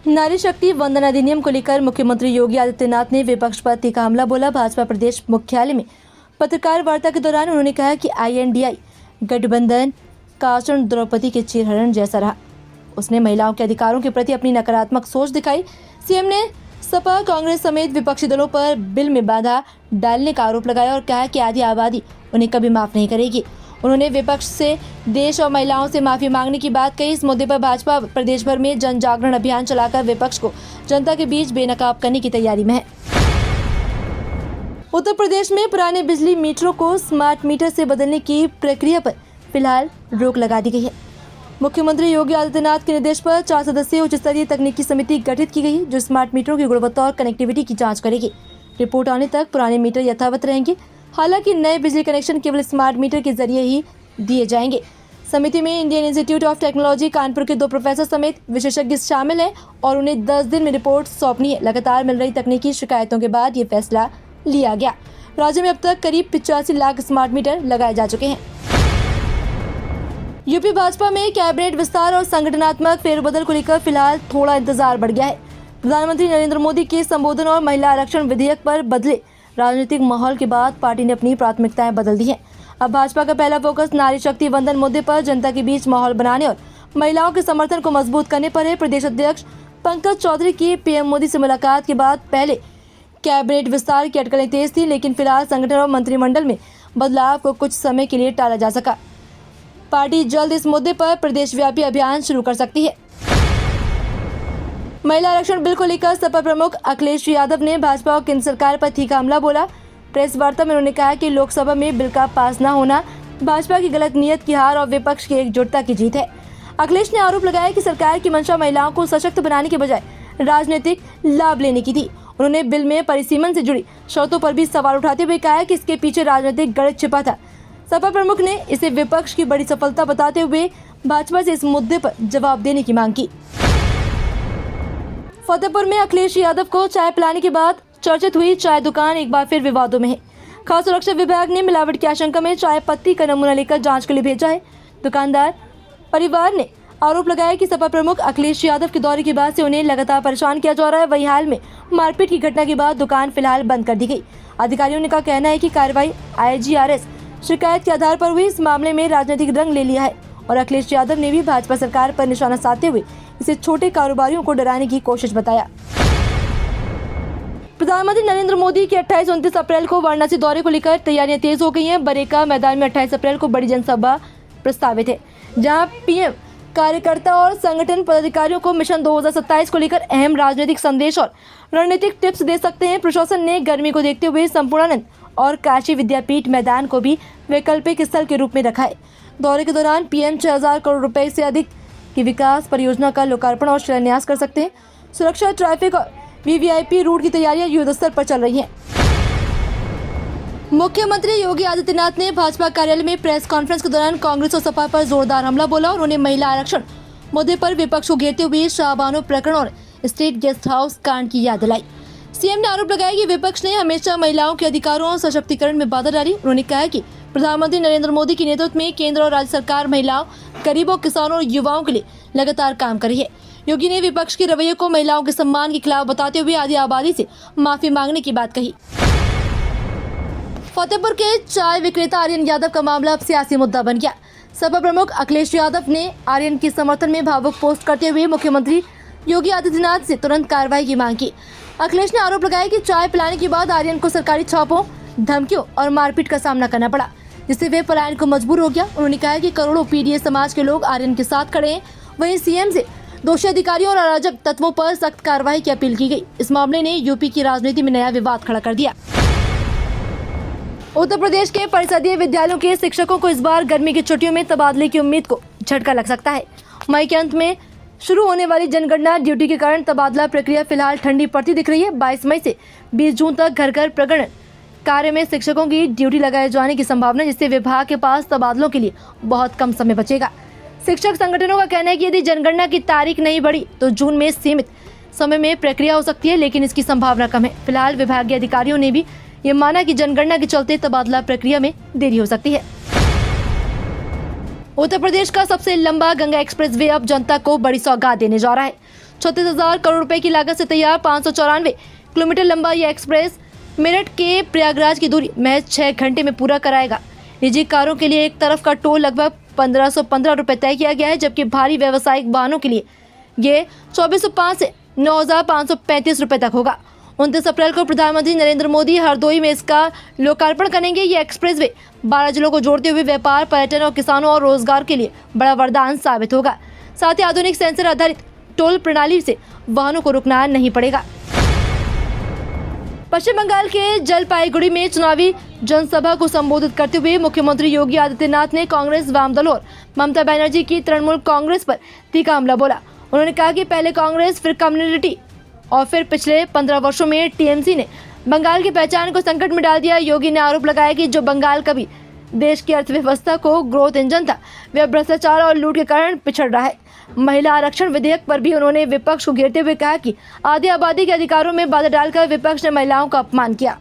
नारी शक्ति वंदन अधिनियम को लेकर मुख्यमंत्री योगी आदित्यनाथ ने विपक्ष पर तीखा हमला बोला। भाजपा प्रदेश मुख्यालय में पत्रकार वार्ता के दौरान उन्होंने कहा कि INDI गठबंधन का आचरण द्रौपदी के चीरहरण जैसा रहा। उसने महिलाओं के अधिकारों के प्रति अपनी नकारात्मक सोच दिखाई। सीएम ने सपा, कांग्रेस समेत विपक्षी दलों पर बिल में बाधा डालने का आरोप लगाया और कहा कि आधी आबादी उन्हें कभी माफ नहीं करेगी। उन्होंने विपक्ष से देश और महिलाओं से माफी मांगने की बात कही। इस मुद्दे पर भाजपा प्रदेश भर में जन जागरण अभियान चलाकर विपक्ष को जनता के बीच बेनकाब करने की तैयारी में है। उत्तर प्रदेश में पुराने बिजली मीटरों को स्मार्ट मीटर से बदलने की प्रक्रिया पर फिलहाल रोक लगा दी गई है। मुख्यमंत्री योगी आदित्यनाथ के निर्देश पर 4 सदस्यीय उच्च स्तरीय तकनीकी समिति गठित की गई है, जो स्मार्ट मीटरों की गुणवत्ता और कनेक्टिविटी की जांच करेगी। रिपोर्ट आने तक पुराने मीटर यथावत रहेंगे। हालांकि नए बिजली कनेक्शन केवल स्मार्ट मीटर के जरिए ही दिए जाएंगे। समिति में Indian institute of technology Kanpur के 2 प्रोफेसर समेत विशेषज्ञ शामिल हैं और उन्हें 10 दिन में रिपोर्ट सौंपनी है। लगातार मिल रही तकनीकी शिकायतों के बाद ये फैसला लिया गया। राज्य में अब तक करीब 85 लाख स्मार्ट मीटर लगाए जा चुके हैं। यूपी भाजपा में कैबिनेट विस्तार और संगठनात्मक फेरबदल को लेकर फिलहाल थोड़ा इंतजार बढ़ गया है। प्रधानमंत्री नरेंद्र मोदी के संबोधन और महिला आरक्षण विधेयक पर बदले राजनीतिक माहौल के बाद पार्टी ने अपनी प्राथमिकताएं बदल दी हैं। अब भाजपा का पहला फोकस नारी शक्ति वंदन मुद्दे पर जनता के बीच माहौल बनाने और महिलाओं के समर्थन को मजबूत करने पर है। प्रदेश अध्यक्ष पंकज चौधरी की PM मोदी से मुलाकात के बाद पहले कैबिनेट विस्तार की अटकलें तेज थी, लेकिन फिलहाल संगठन और मंत्रिमंडल में बदलाव को कुछ समय के लिए टाला जा सका। पार्टी जल्द इस मुद्दे पर प्रदेशव्यापी अभियान शुरू कर सकती है। महिला आरक्षण बिल को लेकर सपा प्रमुख अखिलेश यादव ने भाजपा और केंद्र सरकार पर तीखा हमला बोला। प्रेस वार्ता में उन्होंने कहा कि लोकसभा में बिल का पास न होना भाजपा की गलत नीयत की हार और विपक्ष की एकजुटता की जीत है। अखिलेश ने आरोप लगाया कि सरकार की मंशा महिलाओं को सशक्त बनाने के बजाय राजनीतिक लाभ लेने की थी। उन्होंने बिल में परिसीमन से जुड़ी शर्तों पर भी सवाल उठाते हुए कहा कि इसके पीछे राजनीतिक गणित छिपा था। सपा प्रमुख ने इसे विपक्ष की बड़ी सफलता बताते हुए भाजपा से इस मुद्दे पर जवाब देने की मांग की। फतेहपुर में अखिलेश यादव को चाय पिलाने के बाद चर्चित हुई चाय दुकान एक बार फिर विवादों में है। खाद्य सुरक्षा विभाग ने मिलावट की आशंका में चाय पत्ती का नमूना लेकर जांच के लिए भेजा है। दुकानदार परिवार ने आरोप लगाया कि सपा प्रमुख अखिलेश यादव के दौरे के बाद से उन्हें लगातार परेशान किया जा रहा है। वहीं हाल में मारपीट की घटना के बाद दुकान फिलहाल बंद कर दी गई। अधिकारियों का कहना है कि कार्रवाई IGRS शिकायत के आधार पर हुई। इस मामले में राजनीतिक रंग ले लिया है और अखिलेश यादव ने भी भाजपा सरकार पर निशाना साधते हुए इसे छोटे कारोबारियों को डराने की कोशिश बताया। प्रधानमंत्री नरेंद्र मोदी के 28-29 अप्रैल को वाराणसी दौरे को लेकर तैयारियां तेज हो गई हैं। बरेका मैदान में 28 अप्रैल को बड़ी जनसभा प्रस्तावित है, जहां PM कार्यकर्ता और संगठन पदाधिकारियों को मिशन 2027 को लेकर अहम राजनीतिक संदेश और रणनीतिक टिप्स दे सकते हैं। प्रशासन ने गर्मी को देखते हुए संपूर्णानंद और काशी विद्यापीठ मैदान को भी वैकल्पिक स्थल के रूप में रखा है। दौरे के दौरान PM 6000 करोड़ रुपए से अधिक की विकास परियोजना का लोकार्पण और शिलान्यास कर सकते हैं। सुरक्षा, ट्रैफिक और VVIP रूट की तैयारियां युद्ध स्तर पर चल रही हैं। मुख्यमंत्री योगी आदित्यनाथ ने भाजपा कार्यालय में प्रेस कॉन्फ्रेंस के दौरान कांग्रेस और सपा पर जोरदार हमला बोला और उन्हें महिला आरक्षण मुद्दे पर विपक्ष को घेरते हुए शाहबानो प्रकरण और स्टेट गेस्ट हाउस कांड की याद दिलाई। CM ने आरोप लगाया कि विपक्ष ने हमेशा महिलाओं के अधिकारों और सशक्तिकरण में बाधा डाली। उन्होंने कहा कि प्रधानमंत्री नरेंद्र मोदी के नेतृत्व में केंद्र और राज्य सरकार महिलाओं, गरीबों, किसानों और युवाओं के लिए लगातार काम कर रही है। योगी ने विपक्ष के रवैये को महिलाओं के सम्मान के खिलाफ बताते हुए आधी आबादी से माफी मांगने की बात कही। फतेहपुर के चाय विक्रेता आर्यन यादव का मामला अब सियासी मुद्दा बन गया। सपा प्रमुख अखिलेश यादव ने आर्यन के समर्थन में भावुक पोस्ट करते हुए मुख्यमंत्री योगी आदित्यनाथ से तुरंत कार्रवाई की मांग की। अखिलेश ने आरोप लगाया कि चाय पिलाने के बाद आर्यन को सरकारी छापों, धमकियों और मारपीट का सामना करना पड़ा, जिससे वे पलायन को मजबूर हो गया। उन्होंने कहा कि करोड़ों PDA समाज के लोग आर्यन के साथ खड़े हैं। वहीं CM से दोषी अधिकारियों और अराजक तत्वों पर सख्त कार्रवाई की अपील की गई। इस मामले ने यूपी की राजनीति में नया विवाद खड़ा कर दिया। उत्तर प्रदेश के परिषदीय विद्यालयों के शिक्षकों को इस बार गर्मी की छुट्टियों में तबादले की उम्मीद को झटका लग सकता है। मई के अंत में शुरू होने वाली जनगणना ड्यूटी के कारण तबादला प्रक्रिया फिलहाल ठंडी पड़ती दिख रही है। 22 मई से 20 जून तक घर घर प्रगणन कार्य में शिक्षकों की ड्यूटी लगाए जाने की संभावना, जिससे विभाग के पास तबादलों के लिए बहुत कम समय बचेगा। शिक्षक संगठनों का कहना है कि यदि जनगणना की तारीख नहीं बढ़ी तो जून में सीमित समय में प्रक्रिया हो सकती है, लेकिन इसकी संभावना कम है। फिलहाल विभागीय अधिकारियों ने भी ये माना कि जनगणना के चलते तबादला प्रक्रिया में देरी हो सकती है। उत्तर प्रदेश का सबसे लंबा गंगा एक्सप्रेसवे अब जनता को बड़ी सौगात देने जा रहा है। 36,000 करोड़ रुपए की लागत से तैयार 594 किलोमीटर लंबा यह एक्सप्रेस मेरठ के प्रयागराज की दूरी महज 6 घंटे में पूरा कराएगा। निजी कारों के लिए एक तरफ का टोल लगभग 1515 रुपए तय किया गया है, जबकि भारी व्यावसायिक वाहनों के लिए ये 2405 से 9535 रुपए तक होगा। 29 अप्रैल को प्रधानमंत्री नरेंद्र मोदी हरदोई में इसका लोकार्पण करेंगे। ये एक्सप्रेसवे 12 जिलों को जोड़ते हुए व्यापार, पर्यटन और किसानों और रोजगार के लिए बड़ा वरदान साबित होगा। साथ ही आधुनिक सेंसर आधारित टोल प्रणाली से वाहनों को रुकना नहीं पड़ेगा। पश्चिम बंगाल के जलपाईगुड़ी में चुनावी जनसभा को संबोधित करते हुए मुख्यमंत्री योगी आदित्यनाथ ने कांग्रेस, वाम दलों और ममता बनर्जी की तृणमूल कांग्रेस पर तीखा हमला बोला। उन्होंने कहा कि पहले कांग्रेस, फिर कम्युनिटी और फिर पिछले 15 वर्षों में टीएमसी ने बंगाल की पहचान को संकट में डाल दिया। योगी ने आरोप लगाया कि जो बंगाल कभी देश की अर्थव्यवस्था को ग्रोथ इंजन था, वह भ्रष्टाचार और लूट के कारण पिछड़ रहा है। महिला आरक्षण विधेयक पर भी उन्होंने विपक्ष को घेरते हुए कहा कि आधी आबादी के अधिकारों में बाधा डालकर विपक्ष ने महिलाओं का अपमान किया।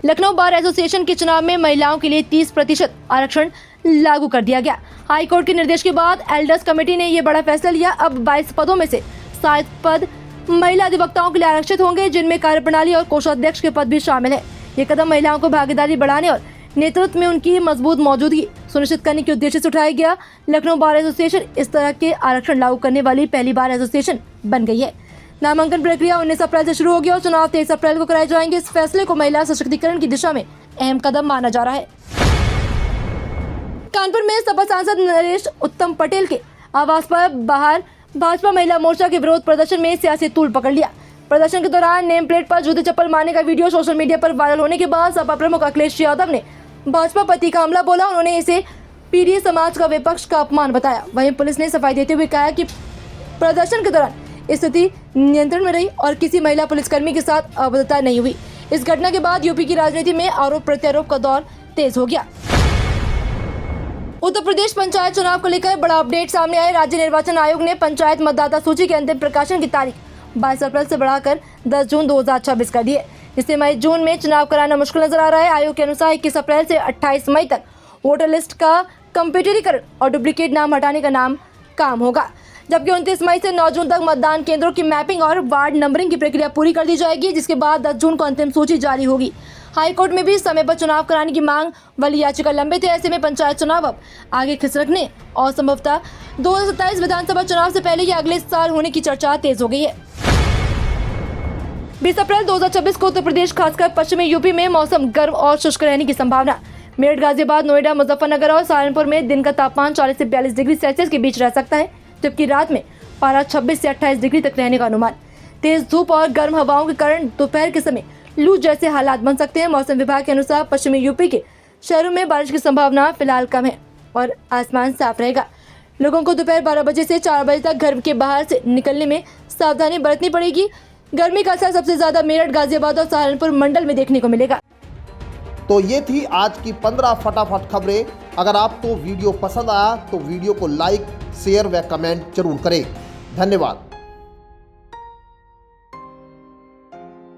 लखनऊ बार एसोसिएशन के चुनाव में महिलाओं के लिए 30% आरक्षण लागू कर दिया गया। हाईकोर्ट के निर्देश के बाद एल्डर्स कमेटी ने यह बड़ा फैसला लिया। अब 22 पदों में से 7 पद महिला अधिवक्ताओं के लिए आरक्षित होंगे, जिनमें कार्यप्रणाली और कोषाध्यक्ष के पद भी शामिल है। ये कदम महिलाओं को भागीदारी बढ़ाने और नेतृत्व में उनकी मजबूत मौजूदगी सुनिश्चित करने के उद्देश्य से उठाया गया। लखनऊ बार एसोसिएशन इस तरह के आरक्षण लागू करने वाली पहली बार एसोसिएशन बन गई है। नामांकन प्रक्रिया 19 अप्रैल से शुरू होगी और चुनाव 23 अप्रैल को कराए जाएंगे। इस फैसले को महिला सशक्तिकरण की दिशा में अहम कदम माना जा रहा है। कानपुर में सपा सांसद नरेश उत्तम पटेल के आवास पर बाहर भाजपा महिला मोर्चा के विरोध प्रदर्शन में सियासी तूल पकड़ लिया। प्रदर्शन के दौरान नेम प्लेट पर जूते चप्पल मारने का वीडियो सोशल मीडिया पर वायरल होने के बाद सपा प्रमुख अखिलेश यादव ने भाजपा पर तीखा हमला बोला। उन्होंने इसे पीढ़ी समाज का विपक्ष का अपमान बताया। वहीं पुलिस ने सफाई देते हुए कहा कि प्रदर्शन के दौरान स्थिति नियंत्रण में रही और किसी महिला पुलिसकर्मी के साथ अभद्रता नहीं हुई। इस घटना के बाद यूपी की राजनीति में आरोप प्रत्यारोप का दौर तेज हो गया। उत्तर प्रदेश पंचायत चुनाव को लेकर बड़ा अपडेट सामने आया। राज्य निर्वाचन आयोग ने पंचायत मतदाता सूची के अंतिम प्रकाशन की तारीख 22 अप्रैल से बढ़ाकर 10 जून 2026 कर दी है। इससे मई जून में चुनाव कराना मुश्किल नजर आ रहा है। आयोग के अनुसार 21 अप्रैल से 28 मई तक वोटर लिस्ट का कंप्यूटरीकरण और डुप्लीकेट नाम हटाने का काम होगा, जबकि 29 मई से 9 जून तक मतदान केंद्रों की मैपिंग और वार्ड नंबरिंग की प्रक्रिया पूरी कर दी जाएगी, जिसके बाद 10 जून को अंतिम सूची जारी होगी। हाईकोर्ट में भी समय पर चुनाव कराने की मांग वाली याचिका लंबित है। ऐसे में पंचायत चुनाव अब आगे खिसकने और संभवतः 2027 विधानसभा चुनाव से पहले या अगले साल होने की चर्चा तेज हो गई है। 20 अप्रैल 2026 को उत्तर प्रदेश खासकर पश्चिमी यूपी में मौसम गर्म और शुष्क रहने की संभावना। मेरठ, गाजियाबाद, नोएडा, मुजफ्फरनगर और सहारनपुर में दिन का तापमान 40 से 42 डिग्री सेल्सियस के बीच रह सकता है, जबकि रात में पारा 26 से 28 डिग्री तक रहने का अनुमान। तेज धूप और गर्म हवाओं के कारण दोपहर के समय लू जैसे हालात बन सकते हैं। मौसम विभाग के अनुसार पश्चिमी यूपी के शहरों में बारिश की संभावना फिलहाल कम है और आसमान साफ रहेगा। लोगों को दोपहर 12 बजे से 4 बजे तक घर के बाहर से निकलने में सावधानी बरतनी पड़ेगी। गर्मी का असर सबसे ज्यादा मेरठ, गाजियाबाद और सहारनपुर मंडल में देखने को मिलेगा। तो ये थी आज की 15 फटाफट खबरें। अगर आपको वीडियो पसंद आया तो वीडियो को लाइक, शेयर व कमेंट जरूर करें। धन्यवाद।